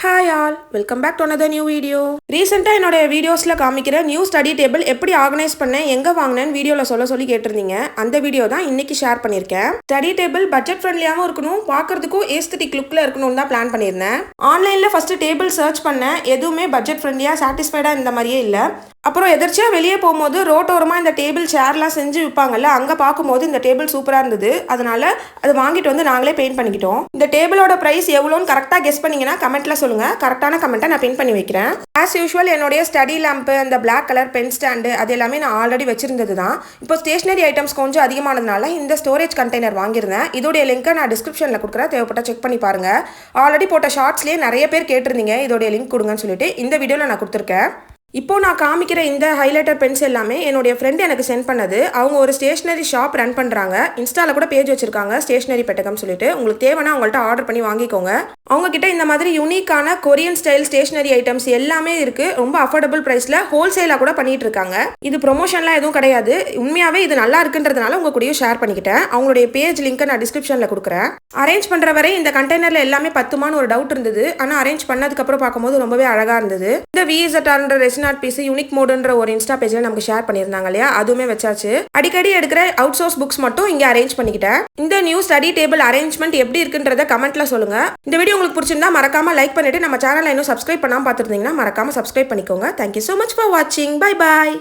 Hi all, welcome back to another new video. ரீசெண்டாக என்னோட வீடியோஸில் காமிக்கிற நியூ ஸ்டடி டேபிள் எப்படி ஆர்கனைஸ் பண்ணேன் எங்கே வாங்கினேன்னு வீடியோவில் சொல்லி கேட்டிருந்தீங்க. அந்த வீடியோ தான் இன்னைக்கு ஷேர் பண்ணியிருக்கேன். ஸ்டடி டேபிள் பட்ஜெட் ஃப்ரெண்ட்லியாகவும் இருக்கணும், பார்க்கறதுக்கும் ஏஸ்தட்டிக் லுக்கில் இருக்கணும்னு தான் பிளான் பண்ணியிருந்தேன். ஆன்லைனில் ஃபஸ்ட்டு டேபிள் சர்ச் பண்ணேன், எதுவுமே பட்ஜெட் ஃப்ரெண்ட்லியாக சாட்டிஸ்ஃபைடாக இந்த மாதிரியே இல்லை. அப்புறம் எதிர்ச்சியாக வெளியே போகும்போது ரோட்டோரமாக இந்த டேபிள் சேர்லாம் செஞ்சு விற்பாங்கல்ல, அங்கே பார்க்கும்போது இந்த டேபிள் சூப்பராக இருந்தது. அதனால அது வாங்கிட்டு வந்து நாங்களே பெயிண்ட் பண்ணிக்கிட்டோம். இந்த டேபிளோட ப்ரைஸ் எவ்வளோன்னு கரெக்டாக கெஸ் பண்ணிங்கன்னா கமெண்ட்டில் சொல்லுங்கள். கரெக்டான கமெண்ட்டை நான் பின் பண்ணி வைக்கிறேன். ஆஸ் யூஷுவல் என்னுடைய ஸ்டடி லேம்ப்பு, அந்த பிளாக் கலர் பென் ஸ்டாண்டு அது எல்லாமே நான் ஆல்ரெடி வச்சிருந்தது தான். இப்போ ஸ்டேஷனரி ஐட்டம்ஸ் கொஞ்சம் அதிகமானதுனால இந்த ஸ்டோரேஜ் கண்டெய்னர் வாங்கியிருந்தேன். இதோடைய லிங்க்கை நான் டிஸ்கிரிப்ஷனில் கொடுக்குறேன், தேவைப்பட்டால் செக் பண்ணி பாருங்கள். ஆல்ரெடி போட்ட ஷார்ட்ஸ்லேயே நிறைய பேர் கேட்டிருந்தீங்க இதோடைய லிங்க் கொடுங்கன்னு சொல்லிட்டு இந்த வீடியோவில் நான் கொடுத்துருக்கேன். இப்போ நான் காமிக்கிற இந்த ஹைலைட்டர் பென்ஸ் எல்லாமே என்னுடைய ஃப்ரெண்ட் எனக்கு சென்ட் பண்ணது. அவங்க ஒரு ஸ்டேஷனரி ஷாப் ரன் பண்ணுறாங்க. இன்ஸ்டாவில் கூட பேஜ் வச்சிருக்காங்க, ஸ்டேஷனரி பெட்டகம் சொல்லிட்டு. உங்களுக்கு தேவைன்னா அவங்கள்ட்ட ஆர்டர் பண்ணி வாங்கிக்கோங்க. அவங்க கிட்ட இந்த மாதிரி யூனிக்கான கொரியன் ஸ்டைல் ஸ்டேஷனரி ஐட்டம்ஸ் எல்லாமே இருக்கு. ரொம்ப அஃபோர்டபுள் ப்ரைஸில் ஹோல்சேலாக கூட பண்ணிட்டு இருக்காங்க. இது ப்ரொமோஷன்லாம் எதுவும் கிடையாது, உண்மையாகவே இது நல்லா இருக்குன்றதுனால உங்க கூடயும் ஷேர் பண்ணிக்கிட்டேன். அவங்களுடைய பேஜ் லிங்க்கை நான் டிஸ்கிரிப்ஷனில் கொடுக்குறேன். அரேஞ்ச் பண்ணுற வரை இந்த கண்டெய்னரில் எல்லாமே பத்துமான்னு ஒரு டவுட் இருந்தது. ஆனால் அரேஞ்ச் பண்ணதுக்கப்புறம் பார்க்கும்போது ரொம்பவே அழகாக இருந்தது. இந்த VZR ரெசினாட் பீஸ் யூனிக் மோடுன்ற ஒரு இன்ஸ்டா பேஜ்ல நமக்கு ஷேர் பண்ணியிருந்தாங்க இல்லையா, அதுவுமே வச்சாச்சு. அடிக்கடி எடுக்கிற அவுட் சோர்ஸ் புக்ஸ் மட்டும் இங்கே அரேஞ்ச் பண்ணிக்கிட்டேன். இந்த நியூ ஸ்டடி டேபிள் அரேஞ்ச்மெண்ட் எப்படி இருக்குன்றத கமெண்ட்ல சொல்லுங்க. இந்த வீடியோ உங்களுக்கு பிடிச்சிருந்தா மறக்காம லைக் பண்ணிட்டு நம்ம சேனலை இன்னும் சப்ஸ்கிரைப் பண்ணாம பார்த்துருந்தீங்கன்னா மறக்காம சப்ஸ்கிரைப் பண்ணிக்கோங்க. Thank you so much for watching. Bye bye.